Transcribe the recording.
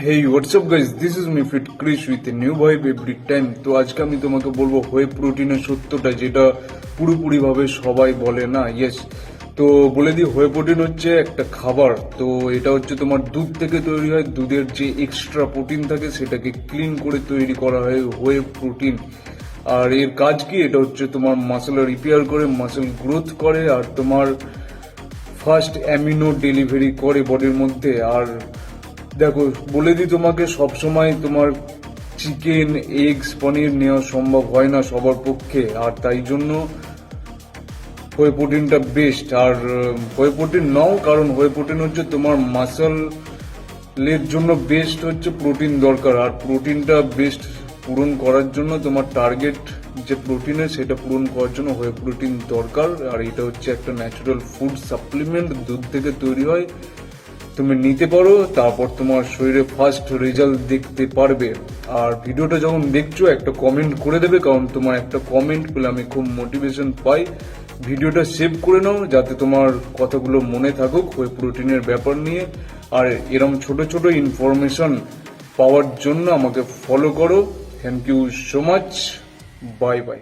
Hey WhatsApp guys, this is me fit Krish with a new vibe every time. তো আজকে আমি তোমাকে বলবো হোয়ে প্রোটিনের সত্যটা, যেটা পুরোপুরিভাবে সবাই বলে না। ইয়েস, তো বলে দিই, হোয়ে প্রোটিন হচ্ছে একটা খাবার। তো এটা হচ্ছে তোমার দুধ থেকে তৈরি হয়। দুধের যে এক্সট্রা প্রোটিন থাকে সেটাকে ক্লিন করে তৈরি করা হয় হোয়ে প্রোটিন। আর এর কাজ কি? এটা হচ্ছে তোমার মাসেল রিপেয়ার করে, মাসেল গ্রোথ করে, আর তোমার ফার্স্ট অ্যামিনো ডেলিভারি করে বডির মধ্যে। আর দেখো, বলে দিই তোমাকে, সবসময় তোমার চিকেন, এগস, পনির নেওয়া সম্ভব হয় না সবার পক্ষে। আর তাই জন্য হোয়ে প্রোটিনটা বেস্ট। আর হোয়ে প্রোটিন নাও, কারণ হোয়ে প্রোটিন হচ্ছে তোমার মাসেলের জন্য বেস্ট হচ্ছে প্রোটিন দরকার। আর প্রোটিনটা বেস্ট পূরণ করার জন্য তোমার টার্গেট যে প্রোটিনের, সেটা পূরণ করার জন্য হোয়ে প্রোটিন দরকার। আর এটা হচ্ছে একটা ন্যাচারাল ফুড সাপ্লিমেন্ট, দুধ থেকে তৈরি হয়। তুমি নিতে পারো, তারপর তোমার শরীরে ফার্স্ট রেজাল্ট দেখতে পারবে। আর ভিডিওটা যখন দেখছো একটা কমেন্ট করে দেবে, কারণ তোমার একটা কমেন্ট পেলে আমি খুব মোটিভেশন পাই। ভিডিওটা সেভ করে নাও যাতে তোমার কথাগুলো মনে থাকুক হোয়ে প্রোটিনের ব্যাপার নিয়ে। আর এরকম ছোট ছোট ইনফরমেশন পাওয়ার জন্য আমাকে ফলো করো। Thank you so much, bye by.